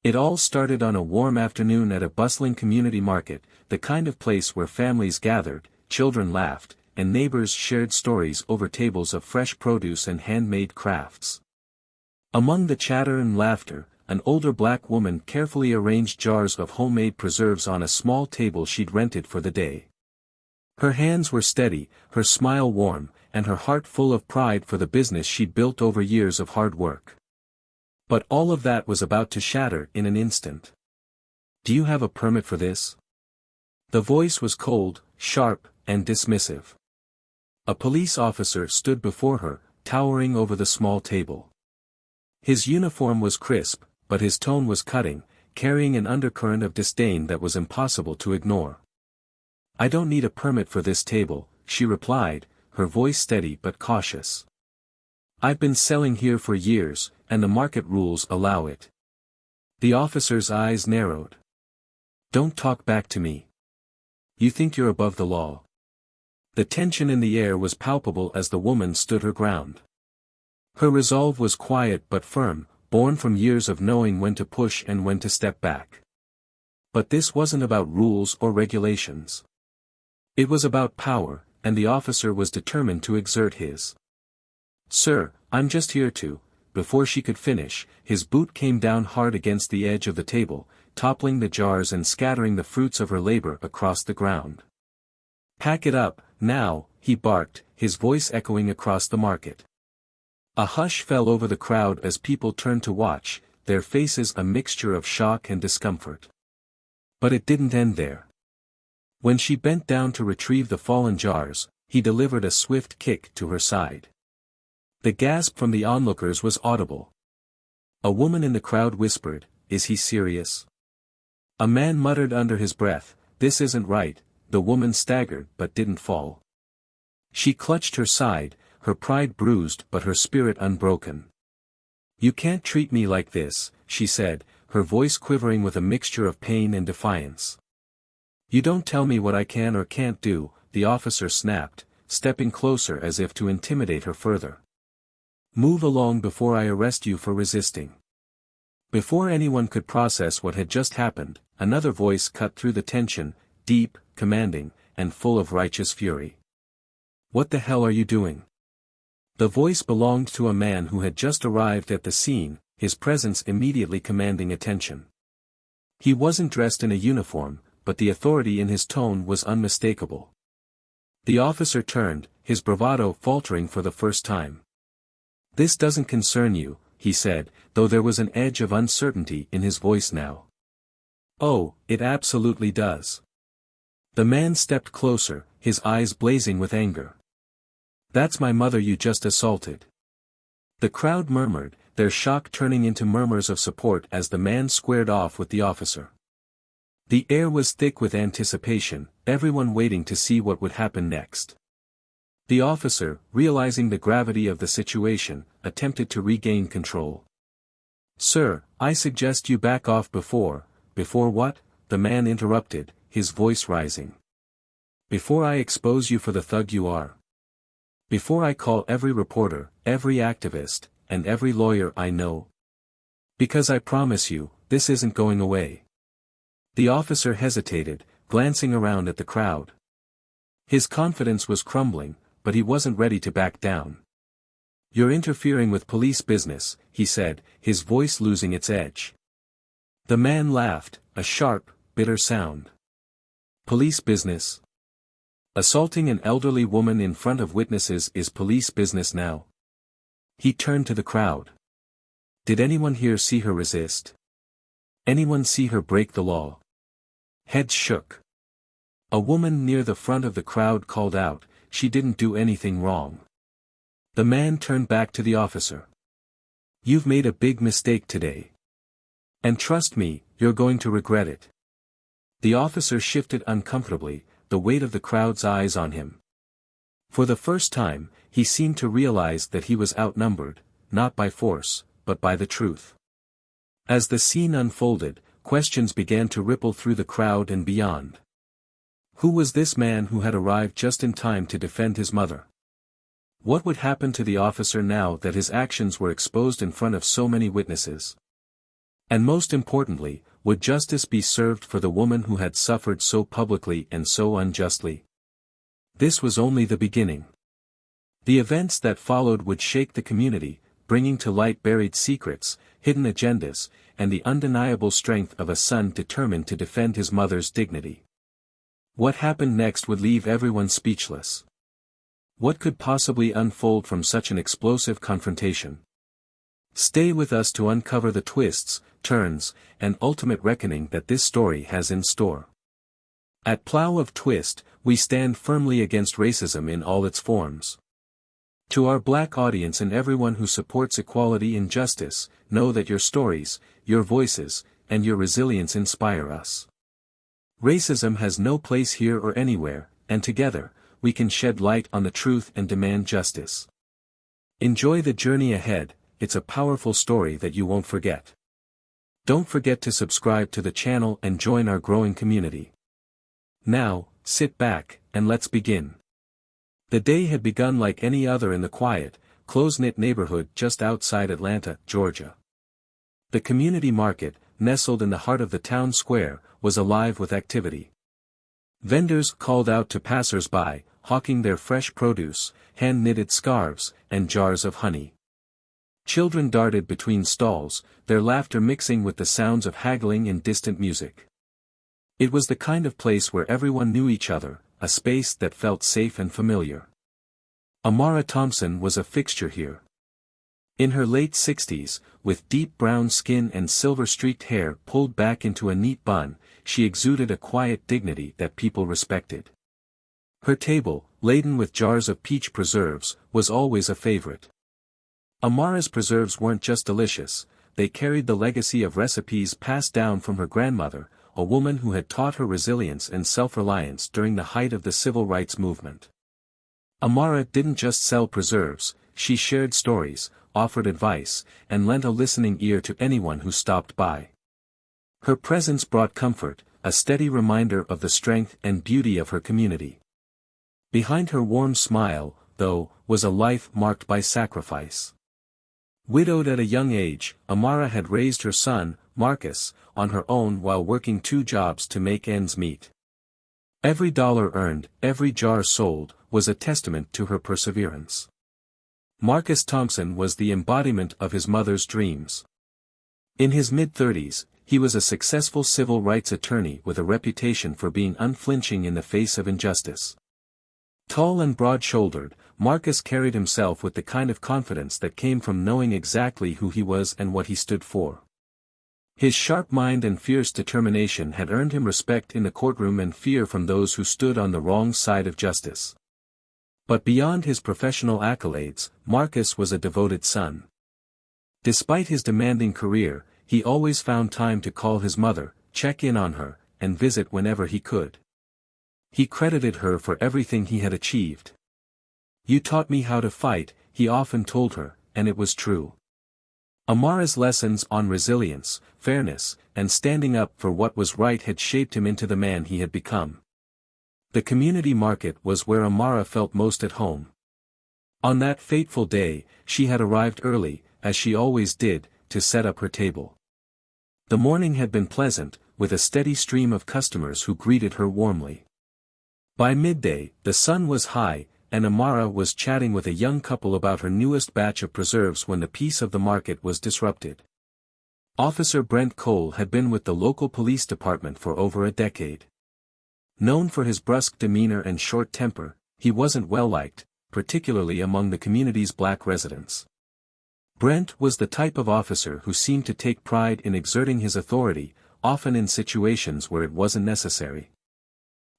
It all started on a warm afternoon at a bustling community market, the kind of place where families gathered, children laughed, and neighbors shared stories over tables of fresh produce and handmade crafts. Among the chatter and laughter, an older black woman carefully arranged jars of homemade preserves on a small table she'd rented for the day. Her hands were steady, her smile warm, and her heart full of pride for the business she'd built over years of hard work. But all of that was about to shatter in an instant. "Do you have a permit for this?" The voice was cold, sharp, and dismissive. A police officer stood before her, towering over the small table. His uniform was crisp, but his tone was cutting, carrying an undercurrent of disdain that was impossible to ignore. "I don't need a permit for this table," she replied, her voice steady but cautious. "I've been selling here for years, and the market rules allow it." The officer's eyes narrowed. "Don't talk back to me. You think you're above the law." The tension in the air was palpable as the woman stood her ground. Her resolve was quiet but firm, born from years of knowing when to push and when to step back. But this wasn't about rules or regulations. It was about power, and the officer was determined to exert his. "Sir, I'm just here to..." Before she could finish, his boot came down hard against the edge of the table, toppling the jars and scattering the fruits of her labor across the ground. "Pack it up, now," he barked, his voice echoing across the market. A hush fell over the crowd as people turned to watch, their faces a mixture of shock and discomfort. But it didn't end there. When she bent down to retrieve the fallen jars, he delivered a swift kick to her side. The gasp from the onlookers was audible. A woman in the crowd whispered, "Is he serious?" A man muttered under his breath, "This isn't right." The woman staggered but didn't fall. She clutched her side, her pride bruised but her spirit unbroken. "You can't treat me like this," she said, her voice quivering with a mixture of pain and defiance. "You don't tell me what I can or can't do," the officer snapped, stepping closer as if to intimidate her further. "Move along before I arrest you for resisting." Before anyone could process what had just happened, another voice cut through the tension, deep, commanding, and full of righteous fury. "What the hell are you doing?" The voice belonged to a man who had just arrived at the scene, his presence immediately commanding attention. He wasn't dressed in a uniform, but the authority in his tone was unmistakable. The officer turned, his bravado faltering for the first time. "This doesn't concern you," he said, though there was an edge of uncertainty in his voice now. "Oh, it absolutely does." The man stepped closer, his eyes blazing with anger. "That's my mother you just assaulted." The crowd murmured, their shock turning into murmurs of support as the man squared off with the officer. The air was thick with anticipation, everyone waiting to see what would happen next. The officer, realizing the gravity of the situation, attempted to regain control. "Sir, I suggest you back off before..." "Before what?" the man interrupted, his voice rising. "Before I expose you for the thug you are. Before I call every reporter, every activist, and every lawyer I know. Because I promise you, this isn't going away." The officer hesitated, glancing around at the crowd. His confidence was crumbling, but he wasn't ready to back down. "You're interfering with police business," he said, his voice losing its edge. The man laughed, a sharp, bitter sound. "Police business? Assaulting an elderly woman in front of witnesses is police business now?" He turned to the crowd. "Did anyone here see her resist? Anyone see her break the law?" Heads shook. A woman near the front of the crowd called out, "She didn't do anything wrong." The man turned back to the officer. "You've made a big mistake today. And trust me, you're going to regret it." The officer shifted uncomfortably, the weight of the crowd's eyes on him. For the first time, he seemed to realize that he was outnumbered, not by force, but by the truth. As the scene unfolded, questions began to ripple through the crowd and beyond. Who was this man who had arrived just in time to defend his mother? What would happen to the officer now that his actions were exposed in front of so many witnesses? And most importantly, would justice be served for the woman who had suffered so publicly and so unjustly? This was only the beginning. The events that followed would shake the community, bringing to light buried secrets, hidden agendas, and the undeniable strength of a son determined to defend his mother's dignity. What happened next would leave everyone speechless. What could possibly unfold from such an explosive confrontation? Stay with us to uncover the twists, turns, and ultimate reckoning that this story has in store. At Plow of Twist, we stand firmly against racism in all its forms. To our Black audience and everyone who supports equality and justice, know that your stories, your voices, and your resilience inspire us. Racism has no place here or anywhere, and together, we can shed light on the truth and demand justice. Enjoy the journey ahead, it's a powerful story that you won't forget. Don't forget to subscribe to the channel and join our growing community. Now, sit back, and let's begin. The day had begun like any other in the quiet, close-knit neighborhood just outside Atlanta, Georgia. The community market, nestled in the heart of the town square, was alive with activity. Vendors called out to passers-by, hawking their fresh produce, hand-knitted scarves, and jars of honey. Children darted between stalls, their laughter mixing with the sounds of haggling and distant music. It was the kind of place where everyone knew each other, a space that felt safe and familiar. Amara Thompson was a fixture here. In her late 60s, with deep brown skin and silver-streaked hair pulled back into a neat bun, she exuded a quiet dignity that people respected. Her table, laden with jars of peach preserves, was always a favorite. Amara's preserves weren't just delicious, they carried the legacy of recipes passed down from her grandmother, a woman who had taught her resilience and self-reliance during the height of the civil rights movement. Amara didn't just sell preserves, she shared stories, offered advice, and lent a listening ear to anyone who stopped by. Her presence brought comfort, a steady reminder of the strength and beauty of her community. Behind her warm smile, though, was a life marked by sacrifice. Widowed at a young age, Amara had raised her son, Marcus, on her own while working 2 jobs to make ends meet. Every dollar earned, every jar sold, was a testament to her perseverance. Marcus Thompson was the embodiment of his mother's dreams. In his mid-30s, he was a successful civil rights attorney with a reputation for being unflinching in the face of injustice. Tall and broad-shouldered, Marcus carried himself with the kind of confidence that came from knowing exactly who he was and what he stood for. His sharp mind and fierce determination had earned him respect in the courtroom and fear from those who stood on the wrong side of justice. But beyond his professional accolades, Marcus was a devoted son. Despite his demanding career, he always found time to call his mother, check in on her, and visit whenever he could. He credited her for everything he had achieved. "You taught me how to fight," he often told her, and it was true. Amara's lessons on resilience, fairness, and standing up for what was right had shaped him into the man he had become. The community market was where Amara felt most at home. On that fateful day, she had arrived early, as she always did, to set up her table. The morning had been pleasant, with a steady stream of customers who greeted her warmly. By midday, the sun was high, and Amara was chatting with a young couple about her newest batch of preserves when the peace of the market was disrupted. Officer Brent Cole had been with the local police department for over a decade. Known for his brusque demeanor and short temper, he wasn't well liked, particularly among the community's Black residents. Brent was the type of officer who seemed to take pride in exerting his authority, often in situations where it wasn't necessary.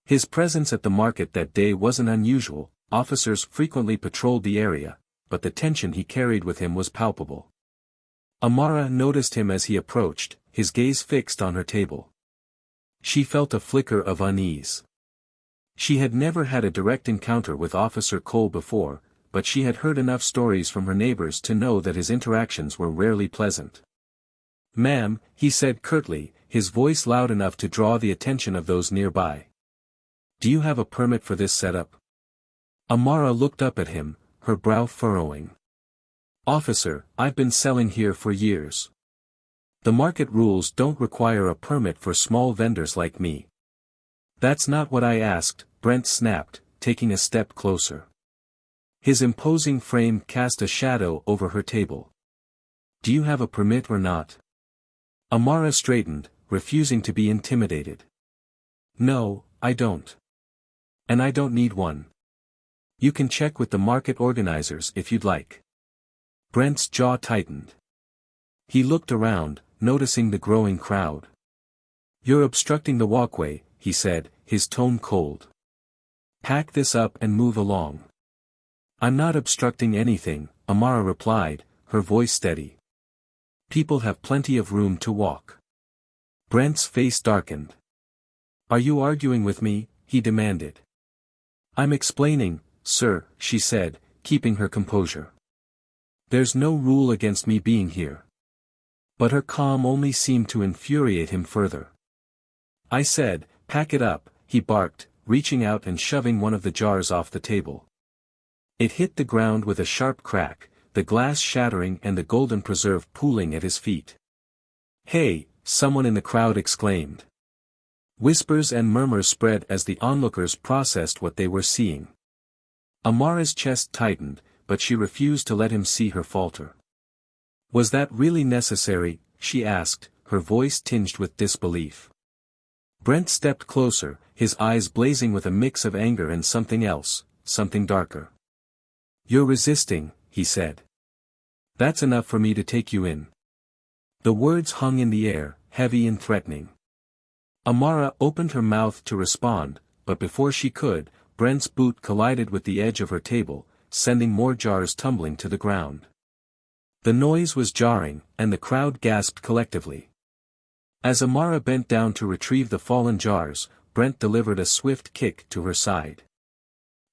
His presence at the market that day wasn't unusual. Officers frequently patrolled the area, but the tension he carried with him was palpable. Amara noticed him as he approached, his gaze fixed on her table. She felt a flicker of unease. She had never had a direct encounter with Officer Cole before, but she had heard enough stories from her neighbors to know that his interactions were rarely pleasant. "Ma'am," he said curtly, his voice loud enough to draw the attention of those nearby. "Do you have a permit for this setup?" Amara looked up at him, her brow furrowing. "Officer, I've been selling here for years. The market rules don't require a permit for small vendors like me. That's not what I asked, Brent snapped, taking a step closer. His imposing frame cast a shadow over her table. Do you have a permit or not? Amara straightened, refusing to be intimidated. No, I don't. And I don't need one. You can check with the market organizers if you'd like. Brent's jaw tightened. He looked around, noticing the growing crowd. You're obstructing the walkway, he said, his tone cold. Pack this up and move along. I'm not obstructing anything, Amara replied, her voice steady. People have plenty of room to walk. Brent's face darkened. Are you arguing with me? He demanded. I'm explaining, sir, she said, keeping her composure. There's no rule against me being here. But her calm only seemed to infuriate him further. I said, pack it up, he barked, reaching out and shoving one of the jars off the table. It hit the ground with a sharp crack, the glass shattering and the golden preserve pooling at his feet. Hey, someone in the crowd exclaimed. Whispers and murmurs spread as the onlookers processed what they were seeing. Amara's chest tightened, but she refused to let him see her falter. Was that really necessary? She asked, her voice tinged with disbelief. Brent stepped closer, his eyes blazing with a mix of anger and something else, something darker. You're resisting, he said. That's enough for me to take you in. The words hung in the air, heavy and threatening. Amara opened her mouth to respond, but before she could, Brent's boot collided with the edge of her table, sending more jars tumbling to the ground. The noise was jarring, and the crowd gasped collectively. As Amara bent down to retrieve the fallen jars, Brent delivered a swift kick to her side.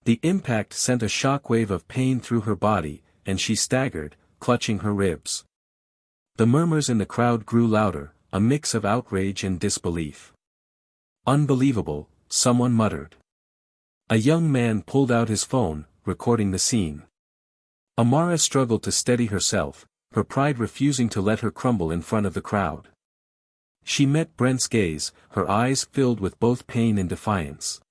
The impact sent a shockwave of pain through her body, and she staggered, clutching her ribs. The murmurs in the crowd grew louder, a mix of outrage and disbelief. Unbelievable, someone muttered. A young man pulled out his phone, recording the scene. Amara struggled to steady herself, her pride refusing to let her crumble in front of the crowd. She met Brent's gaze, her eyes filled with both pain and defiance.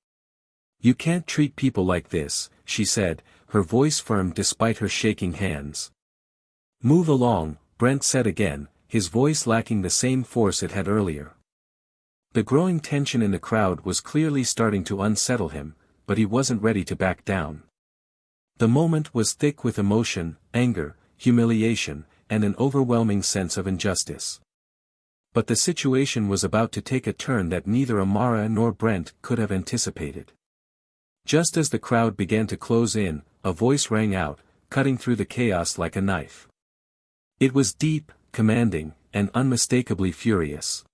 You can't treat people like this, she said, her voice firm despite her shaking hands. Move along, Brent said again, his voice lacking the same force it had earlier. The growing tension in the crowd was clearly starting to unsettle him, but he wasn't ready to back down. The moment was thick with emotion, anger, humiliation, and an overwhelming sense of injustice. But the situation was about to take a turn that neither Amara nor Brent could have anticipated. Just as the crowd began to close in, a voice rang out, cutting through the chaos like a knife. It was deep, commanding, and unmistakably furious.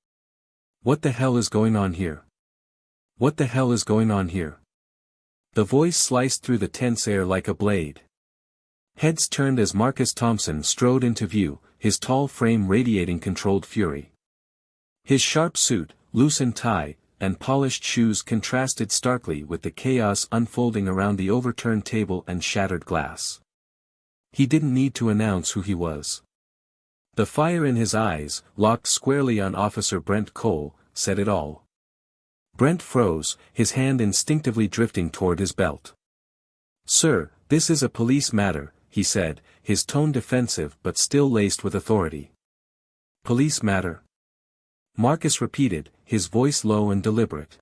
What the hell is going on here? What the hell is going on here? The voice sliced through the tense air like a blade. Heads turned as Marcus Thompson strode into view, his tall frame radiating controlled fury. His sharp suit, loosened tie, and polished shoes contrasted starkly with the chaos unfolding around the overturned table and shattered glass. He didn't need to announce who he was. The fire in his eyes, locked squarely on Officer Brent Cole, said it all. Brent froze, his hand instinctively drifting toward his belt. Sir, this is a police matter, he said, his tone defensive but still laced with authority. Police matter? Marcus repeated, his voice low and deliberate.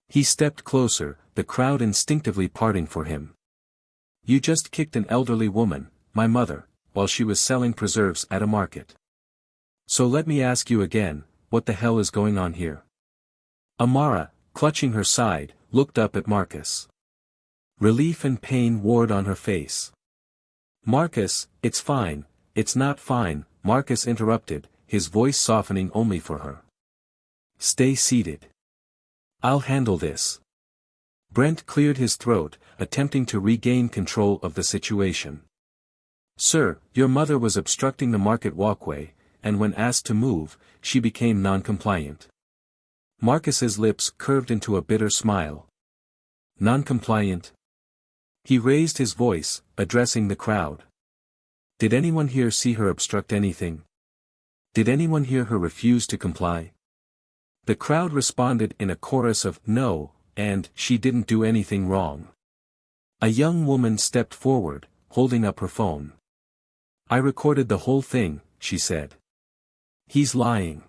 He stepped closer, the crowd instinctively parting for him. You just kicked an elderly woman, my mother, while she was selling preserves at a market. So let me ask you again, what the hell is going on here? Amara, clutching her side, looked up at Marcus. Relief and pain warred on her face. Marcus, it's fine, it's not fine, Marcus interrupted, his voice softening only for her. Stay seated. I'll handle this. Brent cleared his throat, attempting to regain control of the situation. Sir, your mother was obstructing the market walkway, and when asked to move, she became non-compliant. Marcus's lips curved into a bitter smile. Non-compliant? He raised his voice, addressing the crowd. Did anyone here see her obstruct anything? Did anyone hear her refuse to comply? The crowd responded in a chorus of no, and she didn't do anything wrong. A young woman stepped forward, holding up her phone. I recorded the whole thing, she said. He's lying.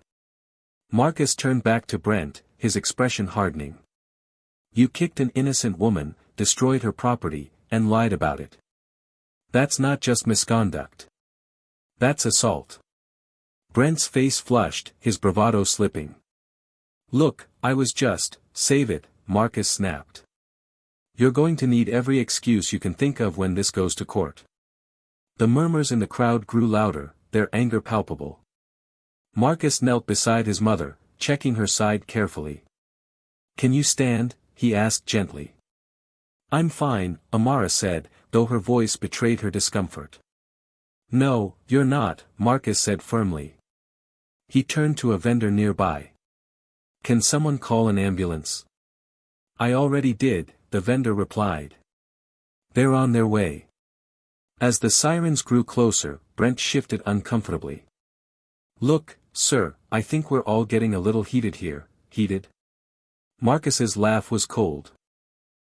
Marcus turned back to Brent, his expression hardening. You kicked an innocent woman, destroyed her property, and lied about it. That's not just misconduct. That's assault. Brent's face flushed, his bravado slipping. Look, I was just, save it, Marcus snapped. You're going to need every excuse you can think of when this goes to court. The murmurs in the crowd grew louder, their anger palpable. Marcus knelt beside his mother, checking her side carefully. Can you stand? He asked gently. I'm fine, Amara said, though her voice betrayed her discomfort. No, you're not, Marcus said firmly. He turned to a vendor nearby. Can someone call an ambulance? I already did, the vendor replied. They're on their way. As the sirens grew closer, Brent shifted uncomfortably. Look, sir, I think we're all getting a little heated here. Heated? Marcus's laugh was cold.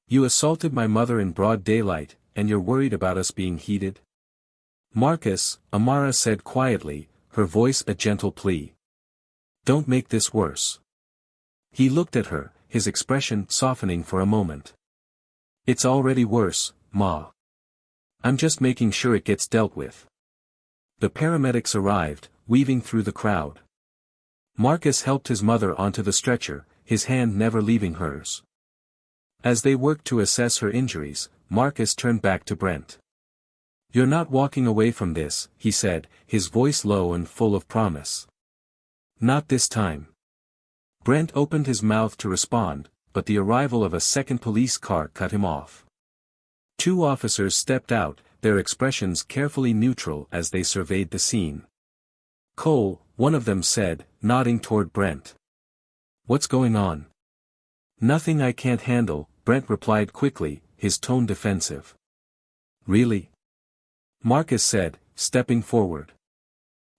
You assaulted my mother in broad daylight, and you're worried about us being heated? Marcus, Amara said quietly, her voice a gentle plea. Don't make this worse. He looked at her, his expression softening for a moment. It's already worse, Ma. I'm just making sure it gets dealt with. The paramedics arrived, weaving through the crowd. Marcus helped his mother onto the stretcher, his hand never leaving hers. As they worked to assess her injuries, Marcus turned back to Brent. You're not walking away from this, he said, his voice low and full of promise. Not this time. Brent opened his mouth to respond, but the arrival of a second police car cut him off. Two officers stepped out, their expressions carefully neutral as they surveyed the scene. Cole, one of them said, nodding toward Brent. What's going on? Nothing I can't handle, Brent replied quickly, his tone defensive. Really? Marcus said, stepping forward.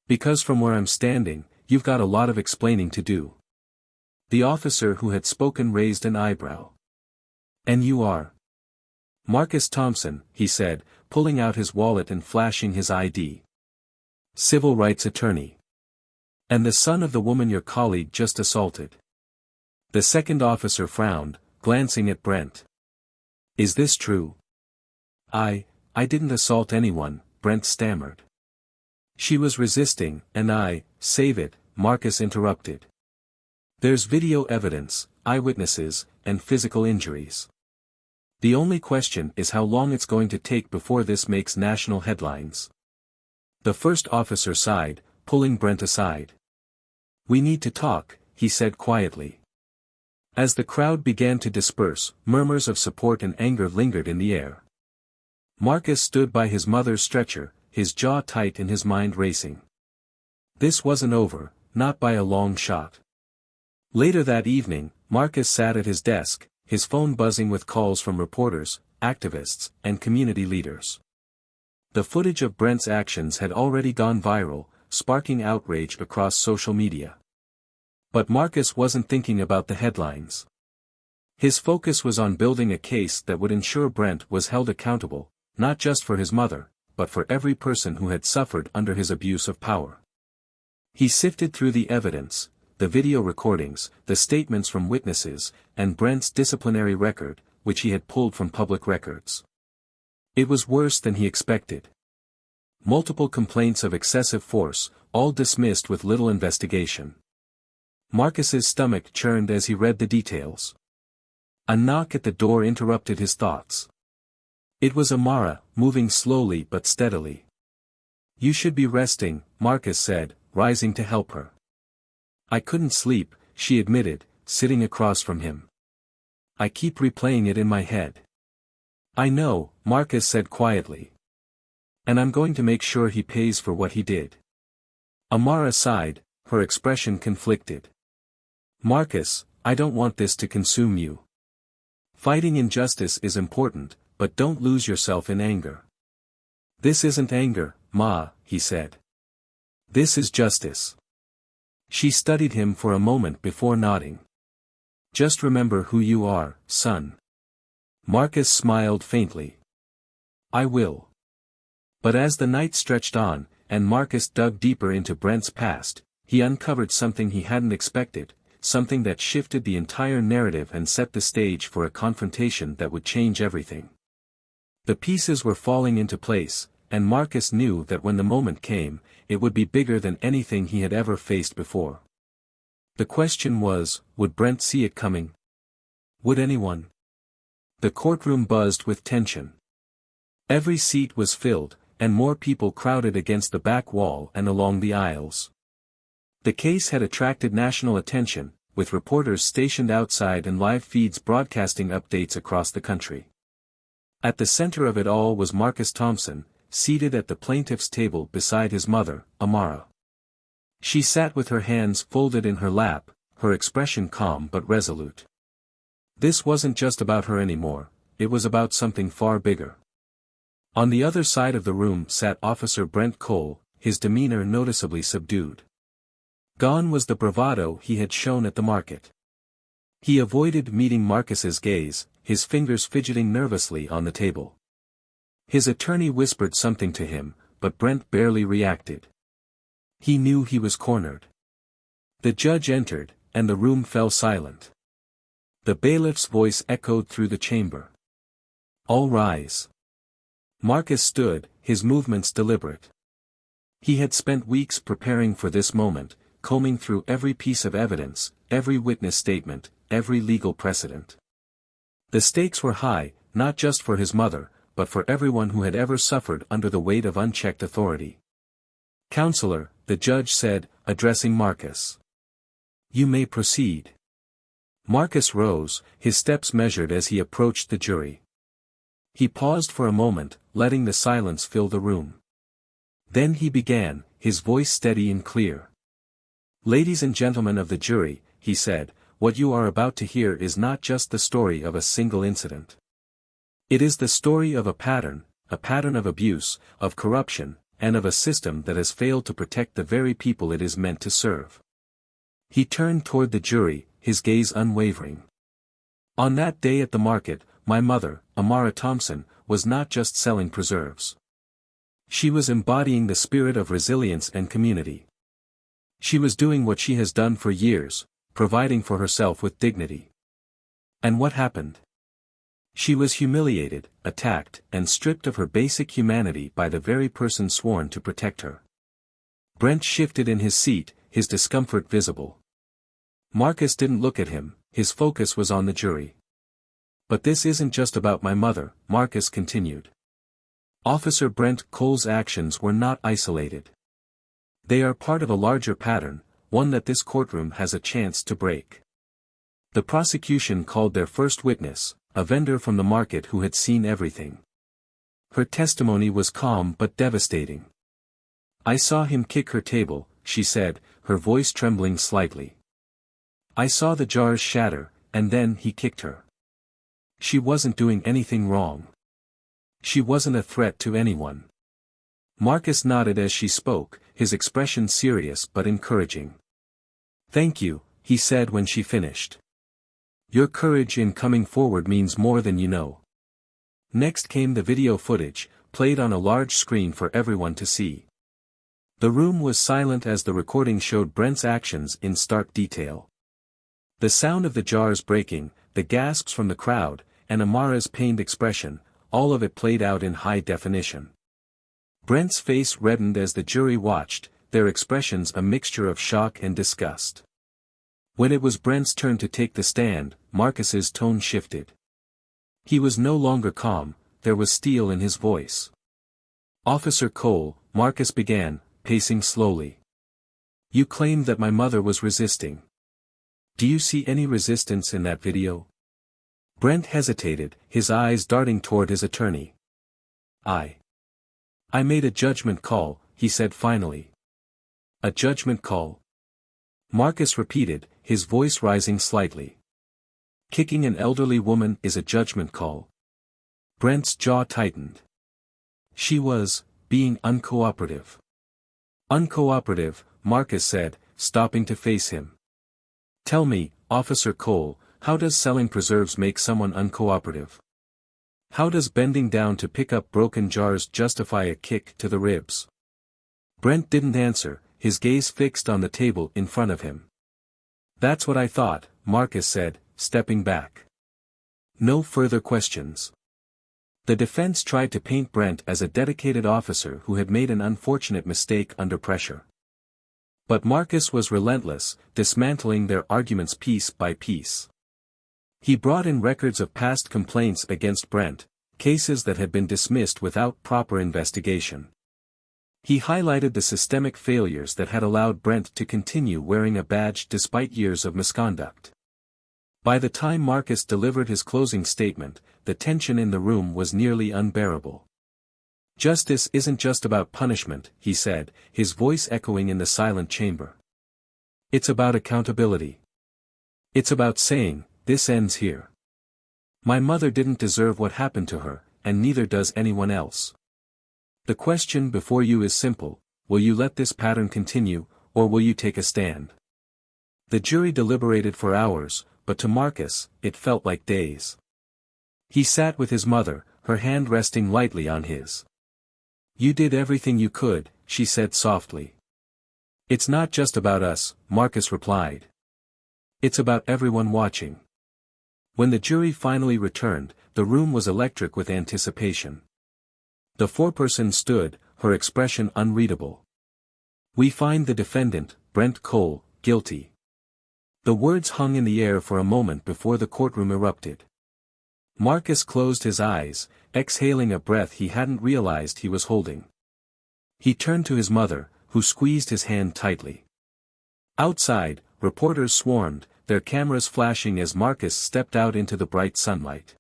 Because from where I'm standing, you've got a lot of explaining to do. The officer who had spoken raised an eyebrow. And you are? Marcus Thompson, he said, pulling out his wallet and flashing his ID. Civil rights attorney. And the son of the woman your colleague just assaulted. The second officer frowned, glancing at Brent. Is this true? I didn't assault anyone, Brent stammered. She was resisting, and save it, Marcus interrupted. There's video evidence, eyewitnesses, and physical injuries. The only question is how long it's going to take before this makes national headlines. The first officer sighed, pulling Brent aside. We need to talk, he said quietly. As the crowd began to disperse, murmurs of support and anger lingered in the air. Marcus stood by his mother's stretcher, his jaw tight and his mind racing. This wasn't over, not by a long shot. Later that evening, Marcus sat at his desk, his phone buzzing with calls from reporters, activists, and community leaders. The footage of Brent's actions had already gone viral, sparking outrage across social media. But Marcus wasn't thinking about the headlines. His focus was on building a case that would ensure Brent was held accountable, not just for his mother, but for every person who had suffered under his abuse of power. He sifted through the evidence, the video recordings, the statements from witnesses, and Brent's disciplinary record, which he had pulled from public records. It was worse than he expected. Multiple complaints of excessive force, all dismissed with little investigation. Marcus's stomach churned as he read the details. A knock at the door interrupted his thoughts. It was Amara, moving slowly but steadily. You should be resting, Marcus said, rising to help her. I couldn't sleep, she admitted, sitting across from him. I keep replaying it in my head. I know, Marcus said quietly. And I'm going to make sure he pays for what he did. Amara sighed, her expression conflicted. Marcus, I don't want this to consume you. Fighting injustice is important, but don't lose yourself in anger. This isn't anger, Ma, he said. This is justice. She studied him for a moment before nodding. Just remember who you are, son. Marcus smiled faintly. I will. But as the night stretched on, and Marcus dug deeper into Brent's past, he uncovered something he hadn't expected, something that shifted the entire narrative and set the stage for a confrontation that would change everything. The pieces were falling into place, and Marcus knew that when the moment came, it would be bigger than anything he had ever faced before. The question was, would Brent see it coming? Would anyone? The courtroom buzzed with tension. Every seat was filled, and more people crowded against the back wall and along the aisles. The case had attracted national attention, with reporters stationed outside and live feeds broadcasting updates across the country. At the center of it all was Marcus Thompson, seated at the plaintiff's table beside his mother, Amara. She sat with her hands folded in her lap, her expression calm but resolute. This wasn't just about her anymore, it was about something far bigger. On the other side of the room sat Officer Brent Cole, his demeanor noticeably subdued. Gone was the bravado he had shown at the market. He avoided meeting Marcus's gaze, his fingers fidgeting nervously on the table. His attorney whispered something to him, but Brent barely reacted. He knew he was cornered. The judge entered, and the room fell silent. The bailiff's voice echoed through the chamber. All rise. Marcus stood, his movements deliberate. He had spent weeks preparing for this moment, combing through every piece of evidence, every witness statement, every legal precedent. The stakes were high, not just for his mother, but for everyone who had ever suffered under the weight of unchecked authority. Counselor, the judge said, addressing Marcus. You may proceed. Marcus rose, his steps measured as he approached the jury. He paused for a moment, letting the silence fill the room. Then he began, his voice steady and clear. Ladies and gentlemen of the jury, he said, what you are about to hear is not just the story of a single incident. It is the story of a pattern of abuse, of corruption, and of a system that has failed to protect the very people it is meant to serve. He turned toward the jury, his gaze unwavering. On that day at the market, my mother, Amara Thompson, was not just selling preserves. She was embodying the spirit of resilience and community. She was doing what she has done for years, providing for herself with dignity. And what happened? She was humiliated, attacked, and stripped of her basic humanity by the very person sworn to protect her. Brent shifted in his seat, his discomfort visible. Marcus didn't look at him, his focus was on the jury. But this isn't just about my mother, Marcus continued. Officer Brent Cole's actions were not isolated. They are part of a larger pattern, one that this courtroom has a chance to break. The prosecution called their first witness, a vendor from the market who had seen everything. Her testimony was calm but devastating. I saw him kick her table, she said, her voice trembling slightly. I saw the jars shatter, and then he kicked her. She wasn't doing anything wrong. She wasn't a threat to anyone. Marcus nodded as she spoke, his expression serious but encouraging. Thank you, he said when she finished. Your courage in coming forward means more than you know. Next came the video footage, played on a large screen for everyone to see. The room was silent as the recording showed Brent's actions in stark detail. The sound of the jars breaking, the gasps from the crowd, and Amara's pained expression, all of it played out in high definition. Brent's face reddened as the jury watched, their expressions a mixture of shock and disgust. When it was Brent's turn to take the stand, Marcus's tone shifted. He was no longer calm, there was steel in his voice. Officer Cole, Marcus began, pacing slowly. You claimed that my mother was resisting. Do you see any resistance in that video? Brent hesitated, his eyes darting toward his attorney. I made a judgment call, he said finally. A judgment call? Marcus repeated, his voice rising slightly. Kicking an elderly woman is a judgment call. Brent's jaw tightened. She was being uncooperative. Uncooperative, Marcus said, stopping to face him. Tell me, Officer Cole, how does selling preserves make someone uncooperative? How does bending down to pick up broken jars justify a kick to the ribs? Brent didn't answer, his gaze fixed on the table in front of him. That's what I thought, Marcus said, stepping back. No further questions. The defense tried to paint Brent as a dedicated officer who had made an unfortunate mistake under pressure. But Marcus was relentless, dismantling their arguments piece by piece. He brought in records of past complaints against Brent, cases that had been dismissed without proper investigation. He highlighted the systemic failures that had allowed Brent to continue wearing a badge despite years of misconduct. By the time Marcus delivered his closing statement, the tension in the room was nearly unbearable. Justice isn't just about punishment, he said, his voice echoing in the silent chamber. It's about accountability. It's about saying, this ends here. My mother didn't deserve what happened to her, and neither does anyone else. The question before you is simple: will you let this pattern continue, or will you take a stand? The jury deliberated for hours, but to Marcus, it felt like days. He sat with his mother, her hand resting lightly on his. You did everything you could, she said softly. It's not just about us, Marcus replied. It's about everyone watching. When the jury finally returned, the room was electric with anticipation. The foreperson stood, her expression unreadable. We find the defendant, Brent Cole, guilty. The words hung in the air for a moment before the courtroom erupted. Marcus closed his eyes, exhaling a breath he hadn't realized he was holding. He turned to his mother, who squeezed his hand tightly. Outside, reporters swarmed, their cameras flashing as Marcus stepped out into the bright sunlight.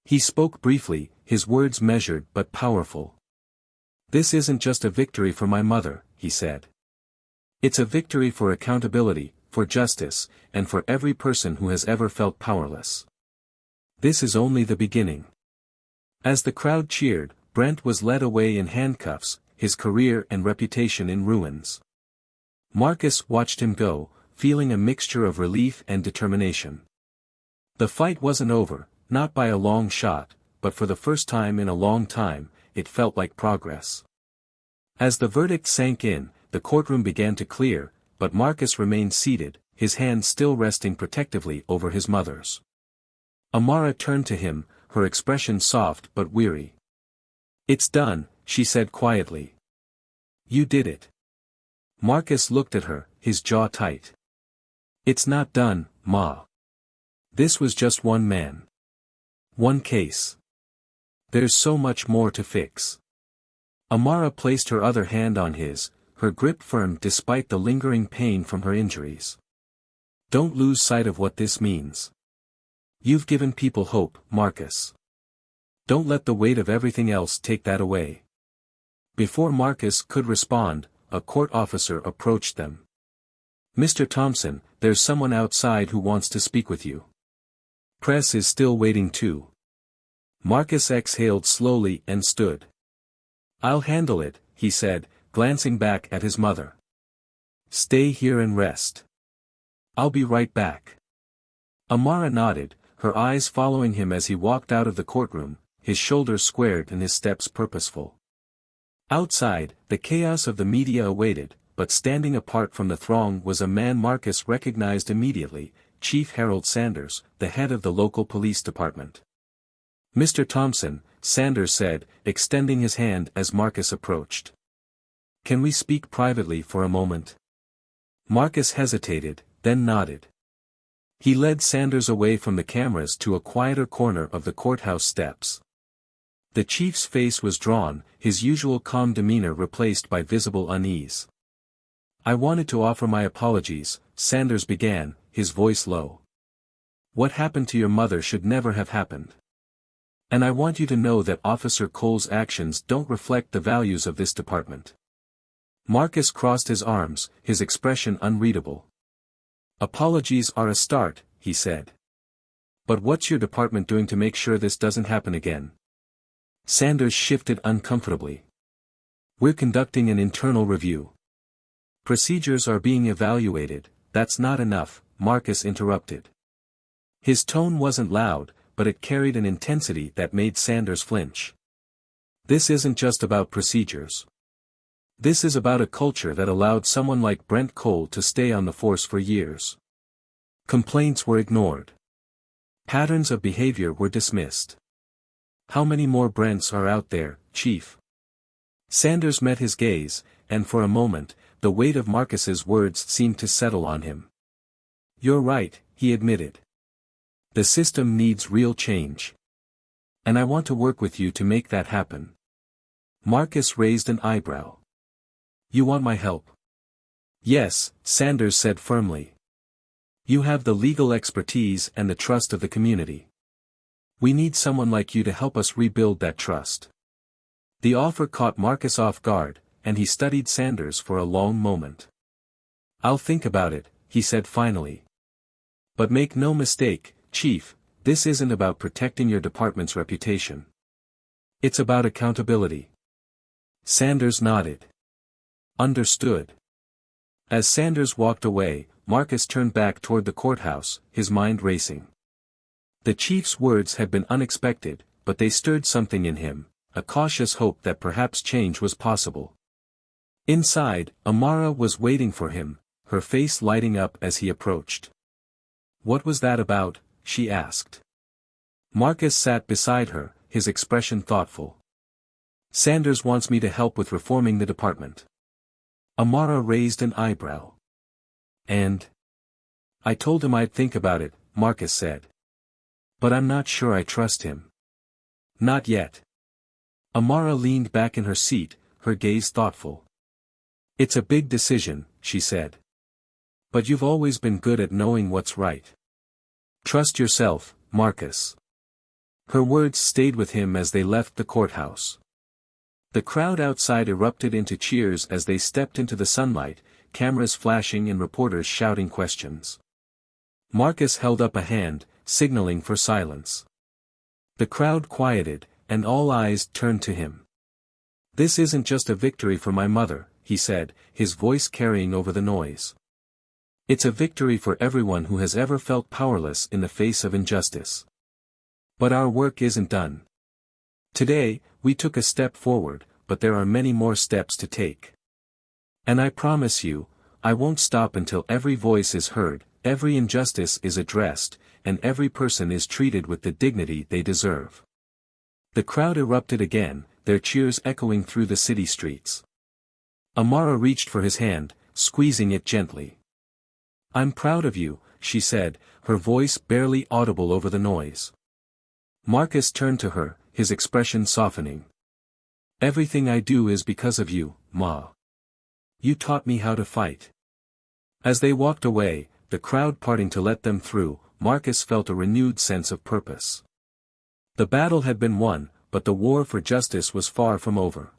He spoke briefly, his words measured but powerful. This isn't just a victory for my mother, he said. It's a victory for accountability, for justice, and for every person who has ever felt powerless. This is only the beginning. As the crowd cheered, Brent was led away in handcuffs, his career and reputation in ruins. Marcus watched him go, feeling a mixture of relief and determination. The fight wasn't over, not by a long shot, but for the first time in a long time, it felt like progress. As the verdict sank in, the courtroom began to clear, but Marcus remained seated, his hand still resting protectively over his mother's. Amara turned to him, her expression soft but weary. It's done, she said quietly. You did it. Marcus looked at her, his jaw tight. It's not done, Ma. This was just one man. One case. There's so much more to fix. Amara placed her other hand on his, her grip firm despite the lingering pain from her injuries. Don't lose sight of what this means. You've given people hope, Marcus. Don't let the weight of everything else take that away. Before Marcus could respond, a court officer approached them. Mr. Thompson, there's someone outside who wants to speak with you. Press is still waiting too. Marcus exhaled slowly and stood. I'll handle it, he said, glancing back at his mother. Stay here and rest. I'll be right back. Amara nodded, her eyes following him as he walked out of the courtroom, his shoulders squared and his steps purposeful. Outside, the chaos of the media awaited, but standing apart from the throng was a man Marcus recognized immediately, Chief Harold Sanders, the head of the local police department. Mr. Thompson, Sanders said, extending his hand as Marcus approached. Can we speak privately for a moment? Marcus hesitated, then nodded. He led Sanders away from the cameras to a quieter corner of the courthouse steps. The chief's face was drawn, his usual calm demeanor replaced by visible unease. I wanted to offer my apologies, Sanders began, his voice low. What happened to your mother should never have happened. And I want you to know that Officer Cole's actions don't reflect the values of this department. Marcus crossed his arms, his expression unreadable. Apologies are a start, he said. But what's your department doing to make sure this doesn't happen again? Sanders shifted uncomfortably. We're conducting an internal review. Procedures are being evaluated, that's not enough, Marcus interrupted. His tone wasn't loud, but it carried an intensity that made Sanders flinch. This isn't just about procedures. This is about a culture that allowed someone like Brent Cole to stay on the force for years. Complaints were ignored. Patterns of behavior were dismissed. How many more Brents are out there, Chief? Sanders met his gaze, and for a moment, the weight of Marcus's words seemed to settle on him. You're right, he admitted. The system needs real change. And I want to work with you to make that happen. Marcus raised an eyebrow. You want my help? Yes, Sanders said firmly. You have the legal expertise and the trust of the community. We need someone like you to help us rebuild that trust. The offer caught Marcus off guard, and he studied Sanders for a long moment. I'll think about it, he said finally. But make no mistake, Chief, this isn't about protecting your department's reputation. It's about accountability. Sanders nodded. Understood. As Sanders walked away, Marcus turned back toward the courthouse, his mind racing. The chief's words had been unexpected, but they stirred something in him, a cautious hope that perhaps change was possible. Inside, Amara was waiting for him, her face lighting up as he approached. What was that about? She asked. Marcus sat beside her, his expression thoughtful. Sanders wants me to help with reforming the department. Amara raised an eyebrow. And? I told him I'd think about it, Marcus said. But I'm not sure I trust him. Not yet. Amara leaned back in her seat, her gaze thoughtful. It's a big decision, she said. But you've always been good at knowing what's right. Trust yourself, Marcus. Her words stayed with him as they left the courthouse. The crowd outside erupted into cheers as they stepped into the sunlight, cameras flashing and reporters shouting questions. Marcus held up a hand, signaling for silence. The crowd quieted, and all eyes turned to him. This isn't just a victory for my mother, he said, his voice carrying over the noise. It's a victory for everyone who has ever felt powerless in the face of injustice. But our work isn't done. Today, we took a step forward, but there are many more steps to take. And I promise you, I won't stop until every voice is heard, every injustice is addressed, and every person is treated with the dignity they deserve. The crowd erupted again, their cheers echoing through the city streets. Amara reached for his hand, squeezing it gently. I'm proud of you, she said, her voice barely audible over the noise. Marcus turned to her, his expression softening. Everything I do is because of you, Ma. You taught me how to fight. As they walked away, the crowd parting to let them through, Marcus felt a renewed sense of purpose. The battle had been won, but the war for justice was far from over.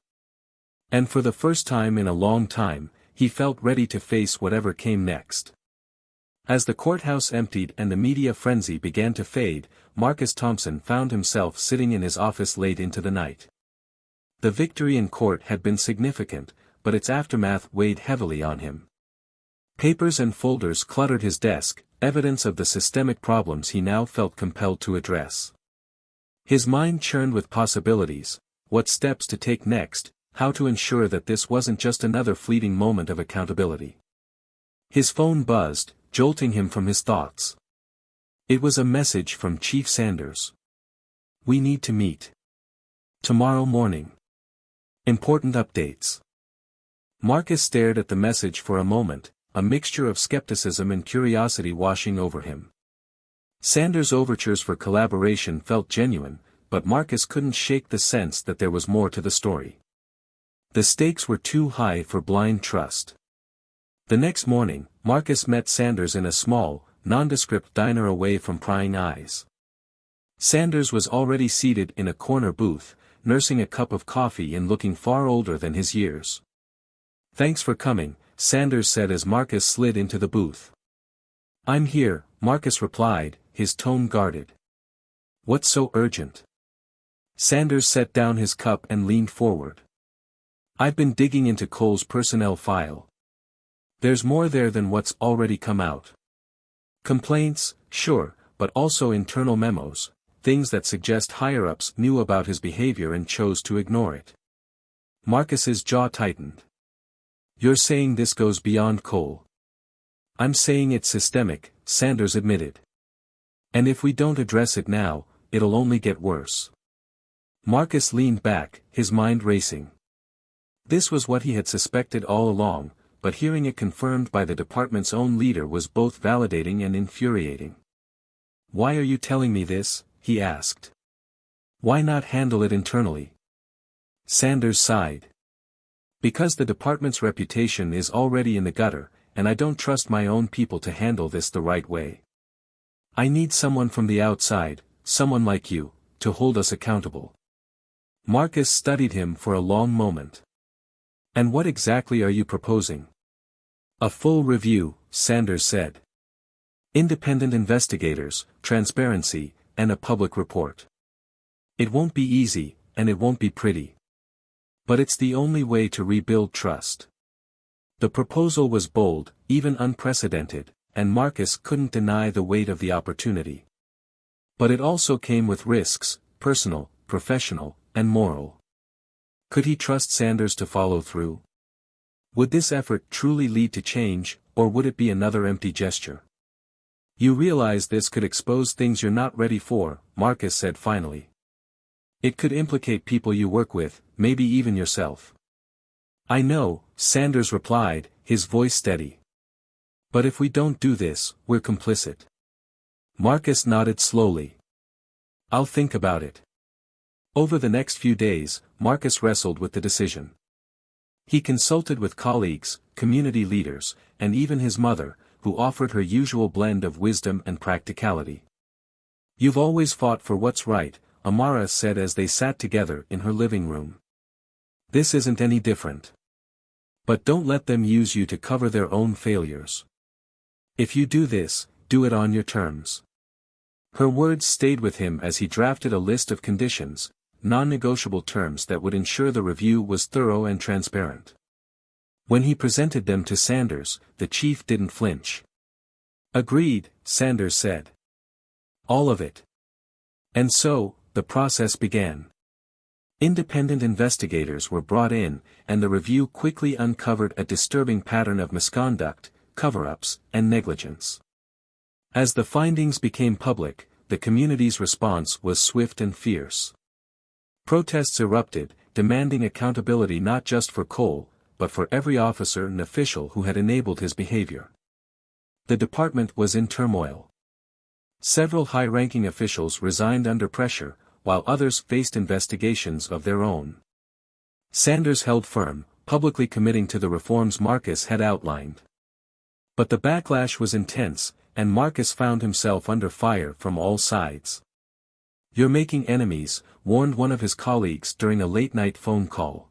And for the first time in a long time, he felt ready to face whatever came next. As the courthouse emptied and the media frenzy began to fade, Marcus Thompson found himself sitting in his office late into the night. The victory in court had been significant, but its aftermath weighed heavily on him. Papers and folders cluttered his desk, evidence of the systemic problems he now felt compelled to address. His mind churned with possibilities, what steps to take next, how to ensure that this wasn't just another fleeting moment of accountability. His phone buzzed, jolting him from his thoughts. It was a message from Chief Sanders. We need to meet. Tomorrow morning. Important updates. Marcus stared at the message for a moment, a mixture of skepticism and curiosity washing over him. Sanders' overtures for collaboration felt genuine, but Marcus couldn't shake the sense that there was more to the story. The stakes were too high for blind trust. The next morning, Marcus met Sanders in a small, nondescript diner away from prying eyes. Sanders was already seated in a corner booth, nursing a cup of coffee and looking far older than his years. Thanks for coming, Sanders said as Marcus slid into the booth. I'm here, Marcus replied, his tone guarded. What's so urgent? Sanders set down his cup and leaned forward. I've been digging into Cole's personnel file. There's more there than what's already come out. Complaints, sure, but also internal memos, things that suggest higher-ups knew about his behavior and chose to ignore it. Marcus's jaw tightened. You're saying this goes beyond Cole? I'm saying it's systemic, Sanders admitted. And if we don't address it now, it'll only get worse. Marcus leaned back, his mind racing. This was what he had suspected all along, but hearing it confirmed by the department's own leader was both validating and infuriating. Why are you telling me this? He asked. Why not handle it internally? Sanders sighed. Because the department's reputation is already in the gutter, and I don't trust my own people to handle this the right way. I need someone from the outside, someone like you, to hold us accountable. Marcus studied him for a long moment. And what exactly are you proposing? A full review, Sanders said. Independent investigators, transparency, and a public report. It won't be easy, and it won't be pretty. But it's the only way to rebuild trust. The proposal was bold, even unprecedented, and Marcus couldn't deny the weight of the opportunity. But it also came with risks, personal, professional, and moral. Could he trust Sanders to follow through? Would this effort truly lead to change, or would it be another empty gesture? You realize this could expose things you're not ready for, Marcus said finally. It could implicate people you work with, maybe even yourself. I know, Sanders replied, his voice steady. But if we don't do this, we're complicit. Marcus nodded slowly. I'll think about it. Over the next few days, Marcus wrestled with the decision. He consulted with colleagues, community leaders, and even his mother, who offered her usual blend of wisdom and practicality. You've always fought for what's right, Amara said as they sat together in her living room. This isn't any different. But don't let them use you to cover their own failures. If you do this, do it on your terms. Her words stayed with him as he drafted a list of conditions, non-negotiable terms that would ensure the review was thorough and transparent. When he presented them to Sanders, the chief didn't flinch. Agreed, Sanders said. All of it. And so, the process began. Independent investigators were brought in, and the review quickly uncovered a disturbing pattern of misconduct, cover-ups, and negligence. As the findings became public, the community's response was swift and fierce. Protests erupted, demanding accountability not just for Cole, but for every officer and official who had enabled his behavior. The department was in turmoil. Several high-ranking officials resigned under pressure, while others faced investigations of their own. Sanders held firm, publicly committing to the reforms Marcus had outlined. But the backlash was intense, and Marcus found himself under fire from all sides. You're making enemies, warned one of his colleagues during a late-night phone call.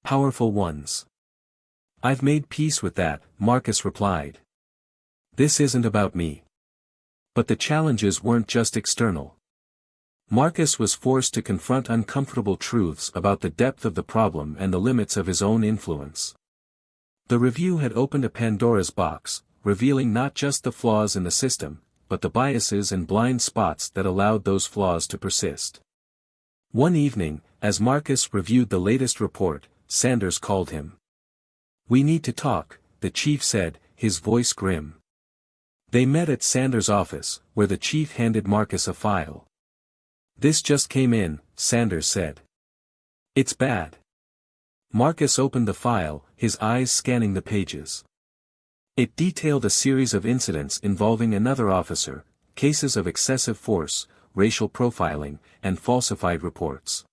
Powerful ones. I've made peace with that, Marcus replied. This isn't about me. But the challenges weren't just external. Marcus was forced to confront uncomfortable truths about the depth of the problem and the limits of his own influence. The review had opened a Pandora's box, revealing not just the flaws in the system, but the biases and blind spots that allowed those flaws to persist. One evening, as Marcus reviewed the latest report, Sanders called him. We need to talk, the chief said, his voice grim. They met at Sanders' office, where the chief handed Marcus a file. This just came in, Sanders said. It's bad. Marcus opened the file, his eyes scanning the pages. It detailed a series of incidents involving another officer, cases of excessive force, racial profiling, and falsified reports.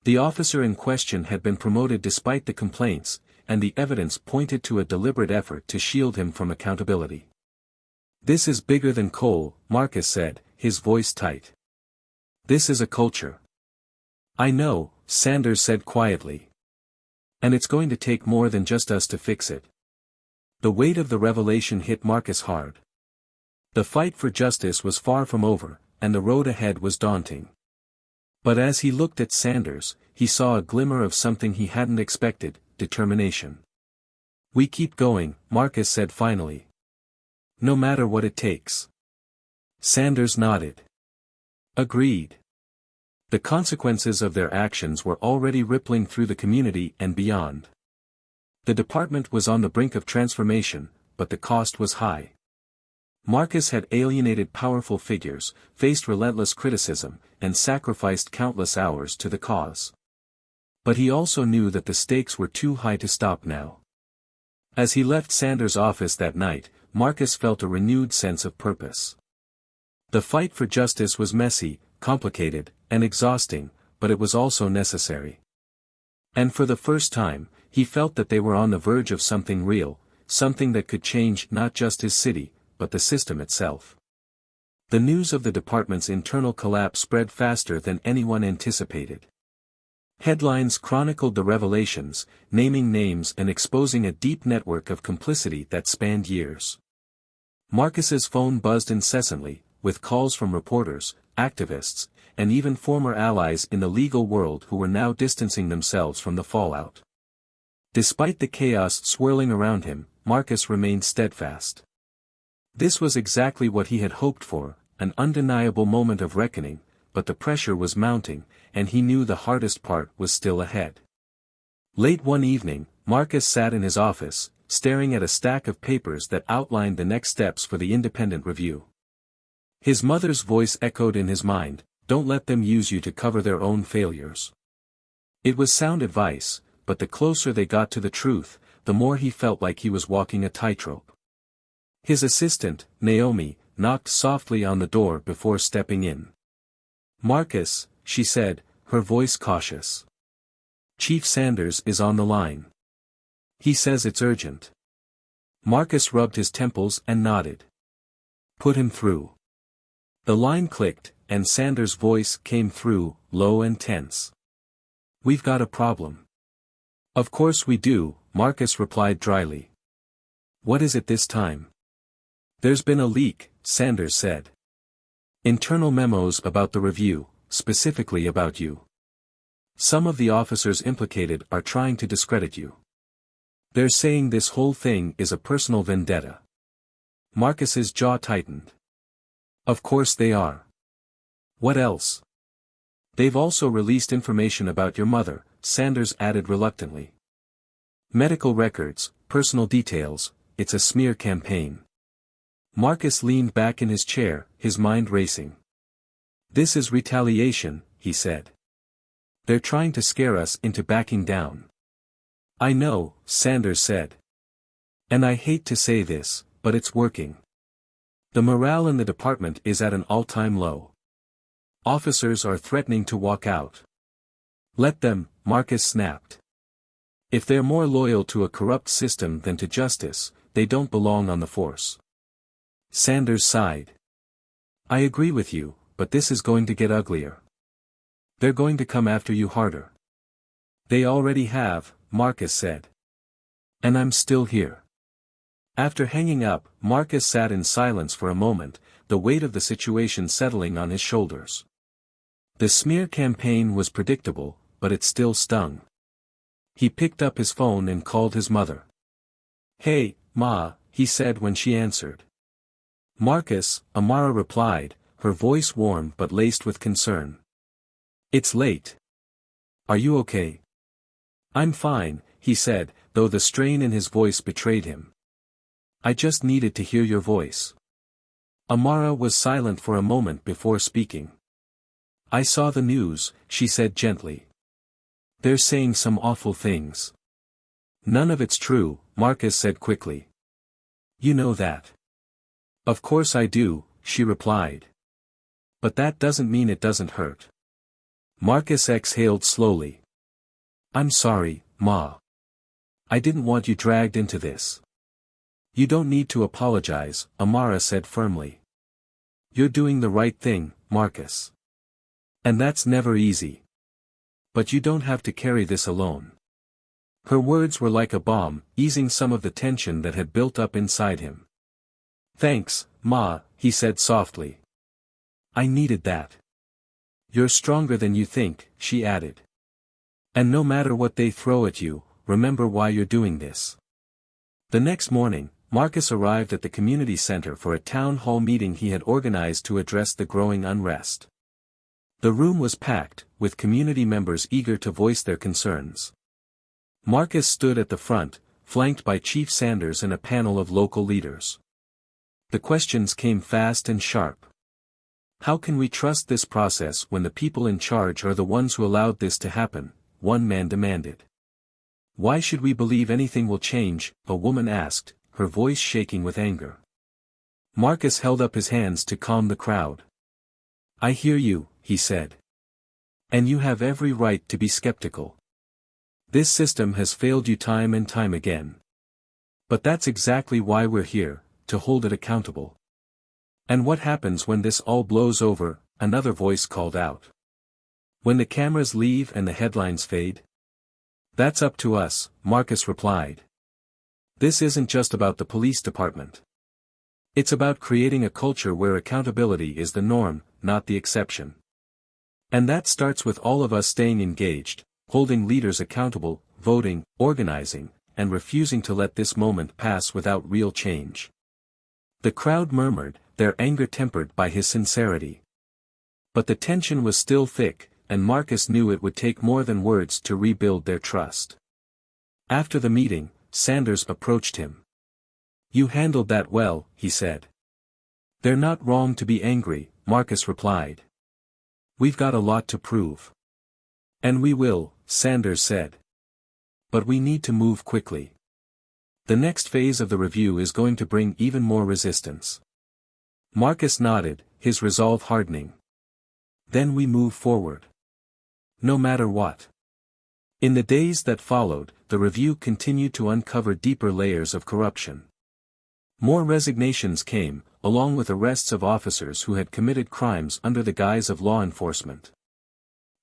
The officer in question had been promoted despite the complaints, and the evidence pointed to a deliberate effort to shield him from accountability. This is bigger than Cole, Marcus said, his voice tight. This is a culture. I know, Sanders said quietly. And it's going to take more than just us to fix it. The weight of the revelation hit Marcus hard. The fight for justice was far from over, and the road ahead was daunting. But as he looked at Sanders, he saw a glimmer of something he hadn't expected, determination. We keep going, Marcus said finally. No matter what it takes. Sanders nodded. Agreed. The consequences of their actions were already rippling through the community and beyond. The department was on the brink of transformation, but the cost was high. Marcus had alienated powerful figures, faced relentless criticism, and sacrificed countless hours to the cause. But he also knew that the stakes were too high to stop now. As he left Sanders' office that night, Marcus felt a renewed sense of purpose. The fight for justice was messy, complicated, and exhausting, but it was also necessary. And for the first time, he felt that they were on the verge of something real, something that could change not just his city, but the system itself. The news of the department's internal collapse spread faster than anyone anticipated. Headlines chronicled the revelations, naming names and exposing a deep network of complicity that spanned years. Marcus's phone buzzed incessantly, with calls from reporters, activists, and even former allies in the legal world who were now distancing themselves from the fallout. Despite the chaos swirling around him, Marcus remained steadfast. This was exactly what he had hoped for, an undeniable moment of reckoning, but the pressure was mounting, and he knew the hardest part was still ahead. Late one evening, Marcus sat in his office, staring at a stack of papers that outlined the next steps for the independent review. His mother's voice echoed in his mind, "Don't let them use you to cover their own failures." It was sound advice, but the closer they got to the truth, the more he felt like he was walking a tightrope. His assistant, Naomi, knocked softly on the door before stepping in. "Marcus," she said, her voice cautious. "Chief Sanders is on the line. He says it's urgent." Marcus rubbed his temples and nodded. "Put him through." The line clicked, and Sanders' voice came through, low and tense. "We've got a problem." "Of course we do," Marcus replied dryly. "What is it this time?" "There's been a leak," Sanders said. "Internal memos about the review, specifically about you. Some of the officers implicated are trying to discredit you. They're saying this whole thing is a personal vendetta." Marcus's jaw tightened. "Of course they are. What else?" "They've also released information about your mother," Sanders added reluctantly. "Medical records, personal details, it's a smear campaign." Marcus leaned back in his chair, his mind racing. "This is retaliation," he said. "They're trying to scare us into backing down." "I know," Sanders said. "And I hate to say this, but it's working. The morale in the department is at an all-time low. Officers are threatening to walk out." "Let them," Marcus snapped. "If they're more loyal to a corrupt system than to justice, they don't belong on the force." Sanders sighed. "I agree with you, but this is going to get uglier. They're going to come after you harder." "They already have," Marcus said. "And I'm still here." After hanging up, Marcus sat in silence for a moment, the weight of the situation settling on his shoulders. The smear campaign was predictable, but it still stung. He picked up his phone and called his mother. "Hey, Ma," he said when she answered. "Marcus," Amara replied, her voice warm but laced with concern. "It's late. Are you okay?" "I'm fine," he said, though the strain in his voice betrayed him. "I just needed to hear your voice." Amara was silent for a moment before speaking. "I saw the news," she said gently. "They're saying some awful things." "None of it's true," Marcus said quickly. "You know that." "Of course I do," she replied. "But that doesn't mean it doesn't hurt." Marcus exhaled slowly. "I'm sorry, Ma. I didn't want you dragged into this." "You don't need to apologize," Amara said firmly. "You're doing the right thing, Marcus. And that's never easy. But you don't have to carry this alone." Her words were like a bomb, easing some of the tension that had built up inside him. "Thanks, Ma," he said softly. "I needed that." "You're stronger than you think," she added. "And no matter what they throw at you, remember why you're doing this. The next morning, Marcus arrived at the community center for a town hall meeting he had organized to address the growing unrest. The room was packed, with community members eager to voice their concerns. Marcus stood at the front, flanked by Chief Sanders and a panel of local leaders. The questions came fast and sharp. How can we trust this process when the people in charge are the ones who allowed this to happen? One man demanded. Why should we believe anything will change? A woman asked, her voice shaking with anger. Marcus held up his hands to calm the crowd. I hear you, he said. And you have every right to be skeptical. This system has failed you time and time again. But that's exactly why we're here, to hold it accountable. And what happens when this all blows over? Another voice called out. When the cameras leave and the headlines fade? That's up to us, Marcus replied. This isn't just about the police department. It's about creating a culture where accountability is the norm, not the exception. And that starts with all of us staying engaged, holding leaders accountable, voting, organizing, and refusing to let this moment pass without real change. The crowd murmured, their anger tempered by his sincerity. But the tension was still thick, and Marcus knew it would take more than words to rebuild their trust. After the meeting, Sanders approached him. You handled that well, he said. They're not wrong to be angry, Marcus replied. We've got a lot to prove. And we will, Sanders said. But we need to move quickly. The next phase of the review is going to bring even more resistance. Marcus nodded, his resolve hardening. Then we move forward. No matter what. In the days that followed, the review continued to uncover deeper layers of corruption. More resignations came, along with arrests of officers who had committed crimes under the guise of law enforcement.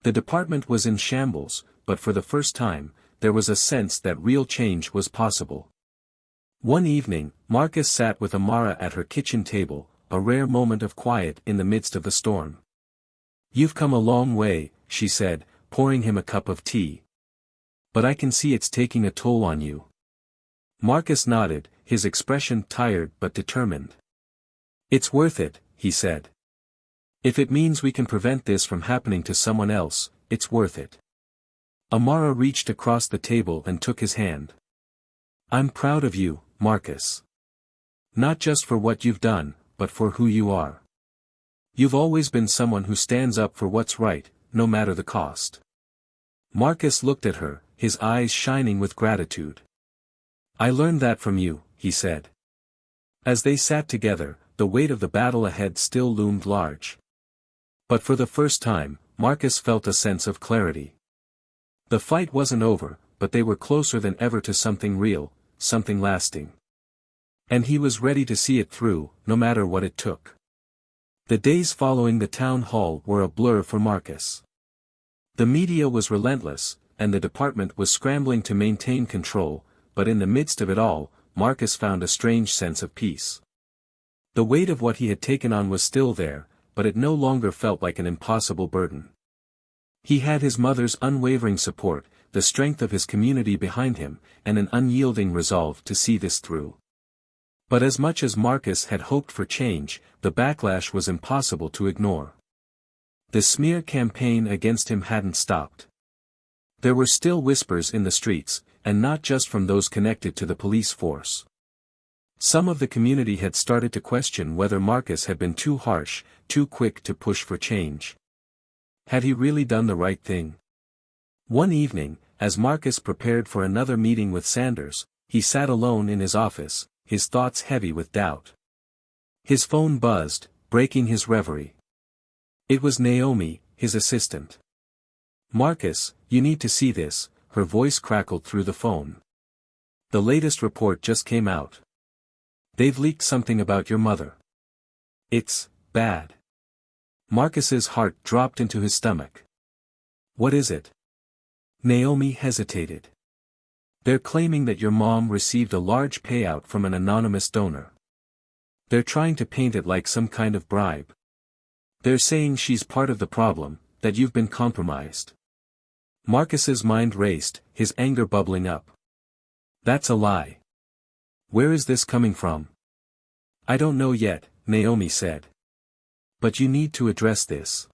The department was in shambles, but for the first time, there was a sense that real change was possible. One evening, Marcus sat with Amara at her kitchen table, a rare moment of quiet in the midst of the storm. You've come a long way, she said, pouring him a cup of tea. But I can see it's taking a toll on you. Marcus nodded, his expression tired but determined. It's worth it, he said. If it means we can prevent this from happening to someone else, it's worth it. Amara reached across the table and took his hand. I'm proud of you, Marcus. Not just for what you've done, but for who you are. You've always been someone who stands up for what's right, no matter the cost. Marcus looked at her, his eyes shining with gratitude. I learned that from you, he said. As they sat together, the weight of the battle ahead still loomed large. But for the first time, Marcus felt a sense of clarity. The fight wasn't over, but they were closer than ever to something real, something lasting. And he was ready to see it through, no matter what it took. The days following the town hall were a blur for Marcus. The media was relentless, and the department was scrambling to maintain control, but in the midst of it all, Marcus found a strange sense of peace. The weight of what he had taken on was still there, but it no longer felt like an impossible burden. He had his mother's unwavering support, the strength of his community behind him, and an unyielding resolve to see this through. But as much as Marcus had hoped for change, the backlash was impossible to ignore. The smear campaign against him hadn't stopped. There were still whispers in the streets, and not just from those connected to the police force. Some of the community had started to question whether Marcus had been too harsh, too quick to push for change. Had he really done the right thing? One evening, as Marcus prepared for another meeting with Sanders, he sat alone in his office, his thoughts heavy with doubt. His phone buzzed, breaking his reverie. It was Naomi, his assistant. Marcus, you need to see this, her voice crackled through the phone. The latest report just came out. They've leaked something about your mother. It's bad. Marcus's heart dropped into his stomach. What is it? Naomi hesitated. They're claiming that your mom received a large payout from an anonymous donor. They're trying to paint it like some kind of bribe. They're saying she's part of the problem, that you've been compromised. Marcus's mind raced, his anger bubbling up. That's a lie. Where is this coming from? I don't know yet, Naomi said. But you need to address this.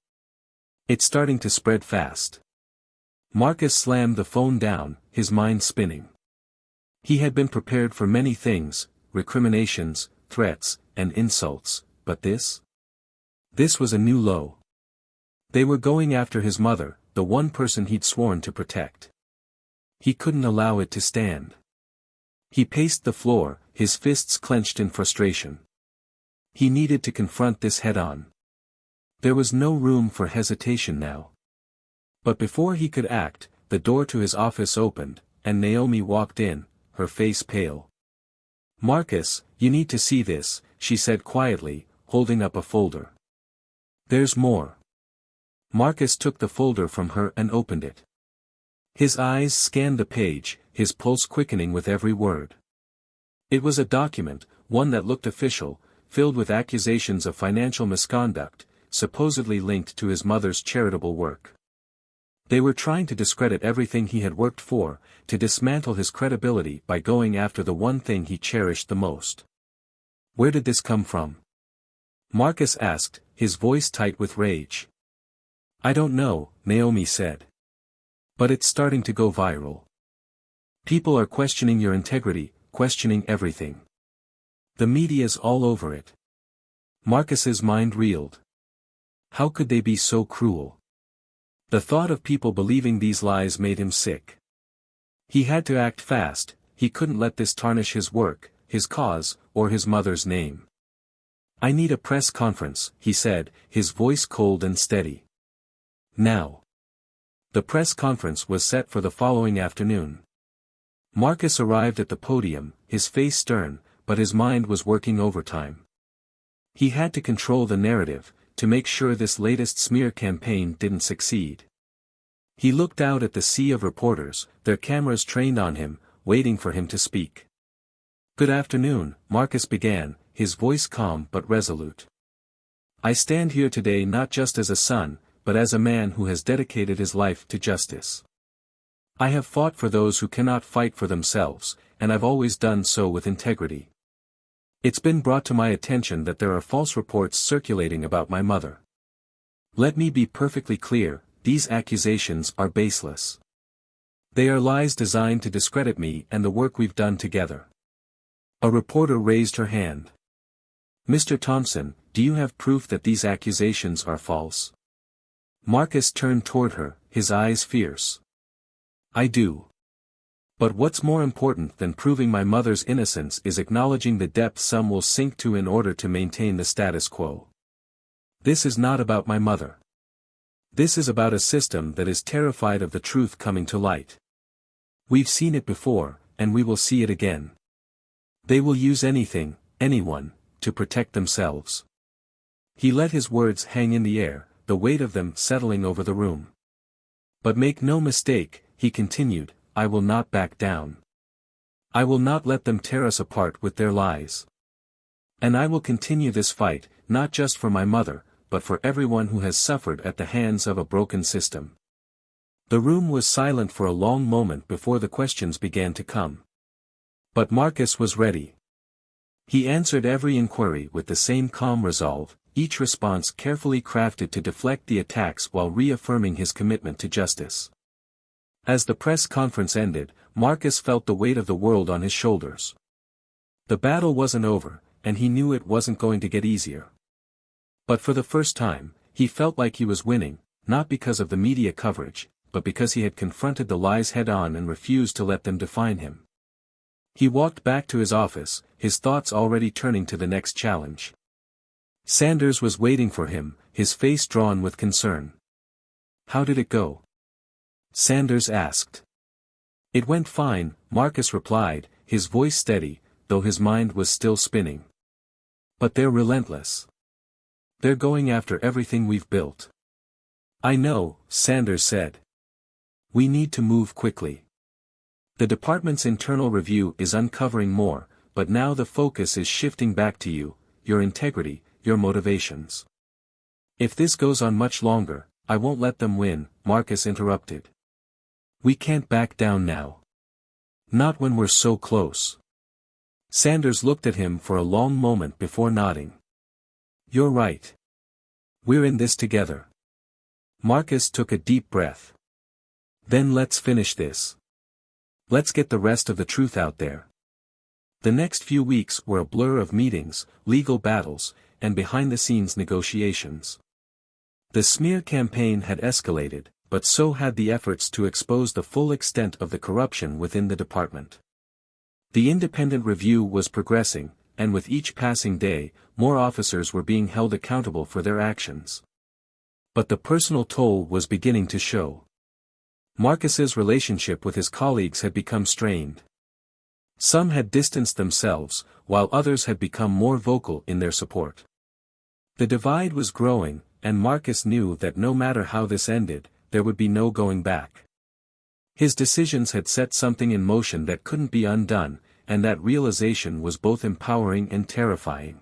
It's starting to spread fast. Marcus slammed the phone down, his mind spinning. He had been prepared for many things, recriminations, threats, and insults, but this? This was a new low. They were going after his mother, the one person he'd sworn to protect. He couldn't allow it to stand. He paced the floor, his fists clenched in frustration. He needed to confront this head-on. There was no room for hesitation now. But before he could act, the door to his office opened, and Naomi walked in, her face pale. Marcus, you need to see this, she said quietly, holding up a folder. There's more. Marcus took the folder from her and opened it. His eyes scanned the page, his pulse quickening with every word. It was a document, one that looked official, filled with accusations of financial misconduct, supposedly linked to his mother's charitable work. They were trying to discredit everything he had worked for, to dismantle his credibility by going after the one thing he cherished the most. Where did this come from? Marcus asked, his voice tight with rage. I don't know, Naomi said. But it's starting to go viral. People are questioning your integrity, questioning everything. The media's all over it. Marcus's mind reeled. How could they be so cruel? The thought of people believing these lies made him sick. He had to act fast, he couldn't let this tarnish his work, his cause, or his mother's name. I need a press conference, he said, his voice cold and steady. Now. The press conference was set for the following afternoon. Marcus arrived at the podium, his face stern, but his mind was working overtime. He had to control the narrative, to make sure this latest smear campaign didn't succeed. He looked out at the sea of reporters, their cameras trained on him, waiting for him to speak. Good afternoon, Marcus began, his voice calm but resolute. I stand here today not just as a son, but as a man who has dedicated his life to justice. I have fought for those who cannot fight for themselves, and I've always done so with integrity. It's been brought to my attention that there are false reports circulating about my mother. Let me be perfectly clear, these accusations are baseless. They are lies designed to discredit me and the work we've done together. A reporter raised her hand. Mr. Thompson, do you have proof that these accusations are false? Marcus turned toward her, his eyes fierce. I do. But what's more important than proving my mother's innocence is acknowledging the depth some will sink to in order to maintain the status quo. This is not about my mother. This is about a system that is terrified of the truth coming to light. We've seen it before, and we will see it again. They will use anything, anyone, to protect themselves. He let his words hang in the air, the weight of them settling over the room. But make no mistake, he continued, I will not back down. I will not let them tear us apart with their lies. And I will continue this fight, not just for my mother, but for everyone who has suffered at the hands of a broken system. The room was silent for a long moment before the questions began to come. But Marcus was ready. He answered every inquiry with the same calm resolve, each response carefully crafted to deflect the attacks while reaffirming his commitment to justice. As the press conference ended, Marcus felt the weight of the world on his shoulders. The battle wasn't over, and he knew it wasn't going to get easier. But for the first time, he felt like he was winning, not because of the media coverage, but because he had confronted the lies head-on and refused to let them define him. He walked back to his office, his thoughts already turning to the next challenge. Sanders was waiting for him, his face drawn with concern. How did it go? Sanders asked. It went fine, Marcus replied, his voice steady, though his mind was still spinning. But they're relentless. They're going after everything we've built. I know, Sanders said. We need to move quickly. The department's internal review is uncovering more, but now the focus is shifting back to you, your integrity, your motivations. If this goes on much longer, I won't let them win, Marcus interrupted. We can't back down now. Not when we're so close. Sanders looked at him for a long moment before nodding. "You're right. We're in this together." Marcus took a deep breath. "Then let's finish this. Let's get the rest of the truth out there." The next few weeks were a blur of meetings, legal battles, and behind-the-scenes negotiations. The smear campaign had escalated, but so had the efforts to expose the full extent of the corruption within the department. The independent review was progressing, and with each passing day, more officers were being held accountable for their actions. But the personal toll was beginning to show. Marcus's relationship with his colleagues had become strained. Some had distanced themselves, while others had become more vocal in their support. The divide was growing, and Marcus knew that no matter how this ended, there would be no going back. His decisions had set something in motion that couldn't be undone, and that realization was both empowering and terrifying.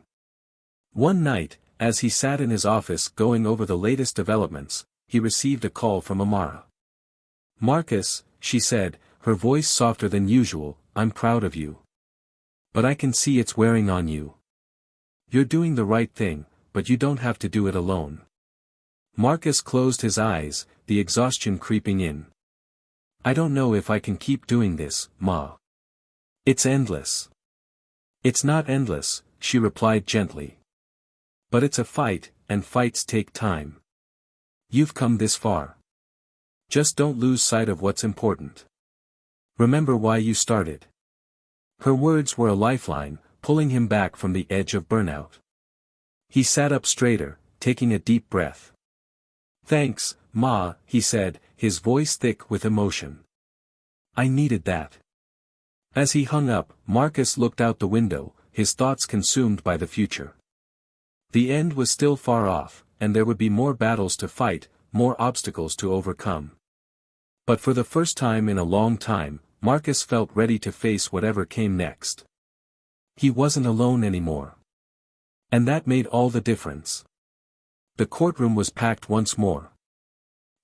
One night, as he sat in his office going over the latest developments, he received a call from Amara. "Marcus," she said, her voice softer than usual, "I'm proud of you. But I can see it's wearing on you. You're doing the right thing, but you don't have to do it alone." Marcus closed his eyes, the exhaustion creeping in. "I don't know if I can keep doing this, Ma. It's endless." "It's not endless," she replied gently. "But it's a fight, and fights take time. You've come this far. Just don't lose sight of what's important. Remember why you started." Her words were a lifeline, pulling him back from the edge of burnout. He sat up straighter, taking a deep breath. "Thanks, Ma," he said, his voice thick with emotion. "I needed that." As he hung up, Marcus looked out the window, his thoughts consumed by the future. The end was still far off, and there would be more battles to fight, more obstacles to overcome. But for the first time in a long time, Marcus felt ready to face whatever came next. He wasn't alone anymore. And that made all the difference. The courtroom was packed once more.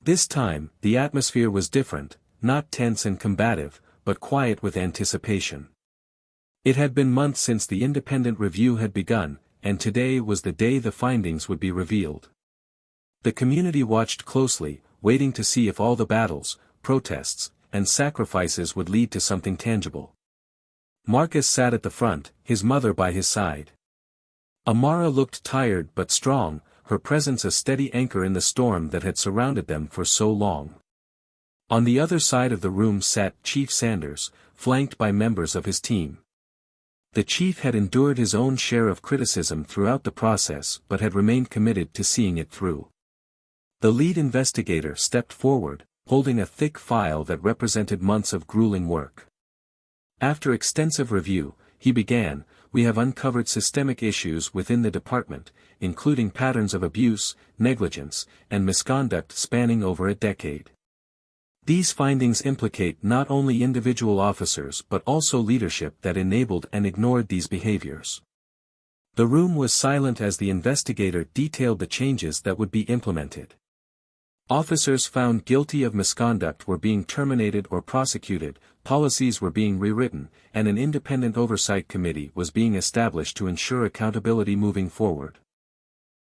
This time, the atmosphere was different, not tense and combative, but quiet with anticipation. It had been months since the independent review had begun, and today was the day the findings would be revealed. The community watched closely, waiting to see if all the battles, protests, and sacrifices would lead to something tangible. Marcus sat at the front, his mother by his side. Amara looked tired but strong, her presence a steady anchor in the storm that had surrounded them for so long. On the other side of the room sat Chief Sanders, flanked by members of his team. The chief had endured his own share of criticism throughout the process but had remained committed to seeing it through. The lead investigator stepped forward, holding a thick file that represented months of grueling work. After extensive review, he began, "We have uncovered systemic issues within the department, including patterns of abuse, negligence, and misconduct spanning over a decade. These findings implicate not only individual officers but also leadership that enabled and ignored these behaviors." The room was silent as the investigator detailed the changes that would be implemented. Officers found guilty of misconduct were being terminated or prosecuted, policies were being rewritten, and an independent oversight committee was being established to ensure accountability moving forward.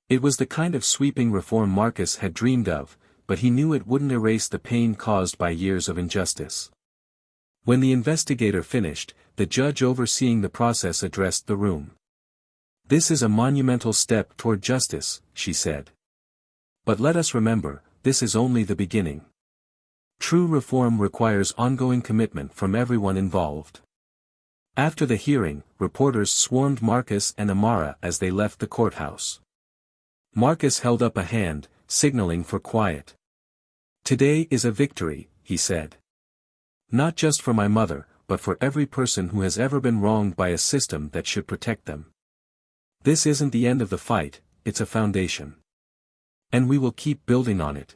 It was the kind of sweeping reform Marcus had dreamed of, but he knew it wouldn't erase the pain caused by years of injustice. When the investigator finished, the judge overseeing the process addressed the room. "This is a monumental step toward justice," she said. "But let us remember, this is only the beginning. True reform requires ongoing commitment from everyone involved." After the hearing, reporters swarmed Marcus and Amara as they left the courthouse. Marcus held up a hand, signaling for quiet. "Today is a victory," he said. "Not just for my mother, but for every person who has ever been wronged by a system that should protect them. This isn't the end of the fight, it's a foundation. And we will keep building on it."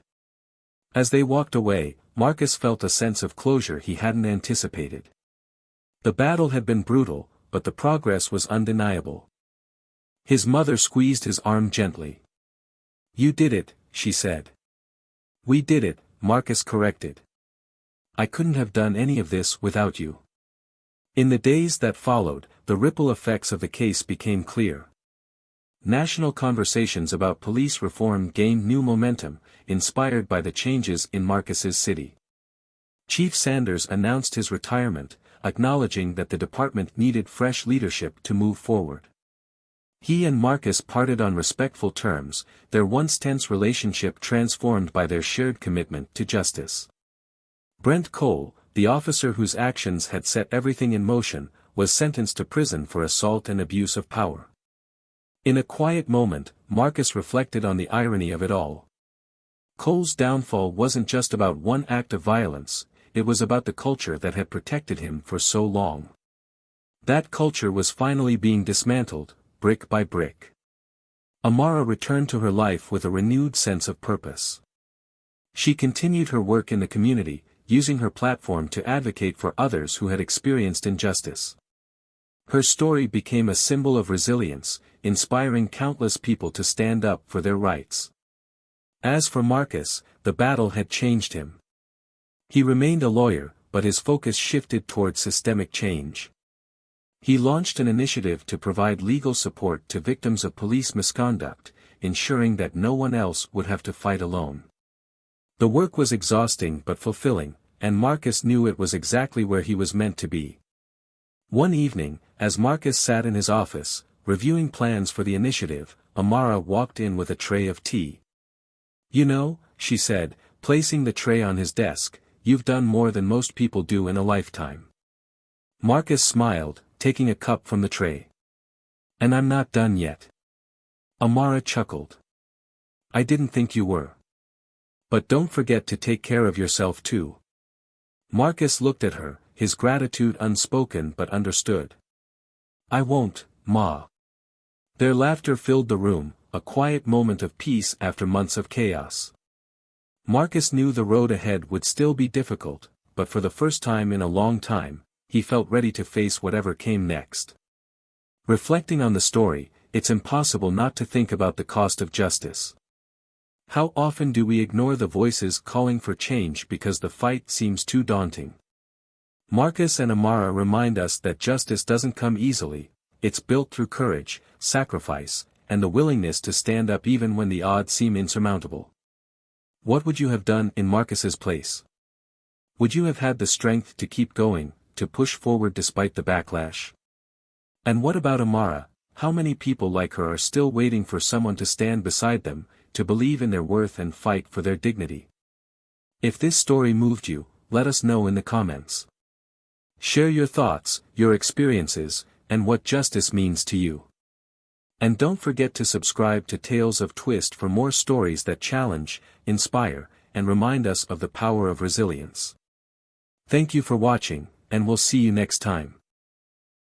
As they walked away, Marcus felt a sense of closure he hadn't anticipated. The battle had been brutal, but the progress was undeniable. His mother squeezed his arm gently. "You did it," she said. "We did it," Marcus corrected. "I couldn't have done any of this without you." In the days that followed, the ripple effects of the case became clear. National conversations about police reform gained new momentum, inspired by the changes in Marcus's city. Chief Sanders announced his retirement, acknowledging that the department needed fresh leadership to move forward. He and Marcus parted on respectful terms, their once tense relationship transformed by their shared commitment to justice. Brent Cole, the officer whose actions had set everything in motion, was sentenced to prison for assault and abuse of power. In a quiet moment, Marcus reflected on the irony of it all. Cole's downfall wasn't just about one act of violence, it was about the culture that had protected him for so long. That culture was finally being dismantled, brick by brick. Amara returned to her life with a renewed sense of purpose. She continued her work in the community, using her platform to advocate for others who had experienced injustice. Her story became a symbol of resilience, inspiring countless people to stand up for their rights. As for Marcus, the battle had changed him. He remained a lawyer, but his focus shifted toward systemic change. He launched an initiative to provide legal support to victims of police misconduct, ensuring that no one else would have to fight alone. The work was exhausting but fulfilling, and Marcus knew it was exactly where he was meant to be. One evening, as Marcus sat in his office, reviewing plans for the initiative, Amara walked in with a tray of tea. "You know," she said, placing the tray on his desk, "you've done more than most people do in a lifetime." Marcus smiled, taking a cup from the tray. "And I'm not done yet." Amara chuckled. "I didn't think you were. But don't forget to take care of yourself too." Marcus looked at her, his gratitude unspoken but understood. "I won't, Ma." Their laughter filled the room, a quiet moment of peace after months of chaos. Marcus knew the road ahead would still be difficult, but for the first time in a long time, he felt ready to face whatever came next. Reflecting on the story, it's impossible not to think about the cost of justice. How often do we ignore the voices calling for change because the fight seems too daunting? Marcus and Amara remind us that justice doesn't come easily, it's built through courage, sacrifice, and the willingness to stand up even when the odds seem insurmountable. What would you have done in Marcus's place? Would you have had the strength to keep going, to push forward despite the backlash? And what about Amara? How many people like her are still waiting for someone to stand beside them, to believe in their worth and fight for their dignity? If this story moved you, let us know in the comments. Share your thoughts, your experiences, and what justice means to you. And don't forget to subscribe to Tales of Twist for more stories that challenge, inspire, and remind us of the power of resilience. Thank you for watching, and we'll see you next time.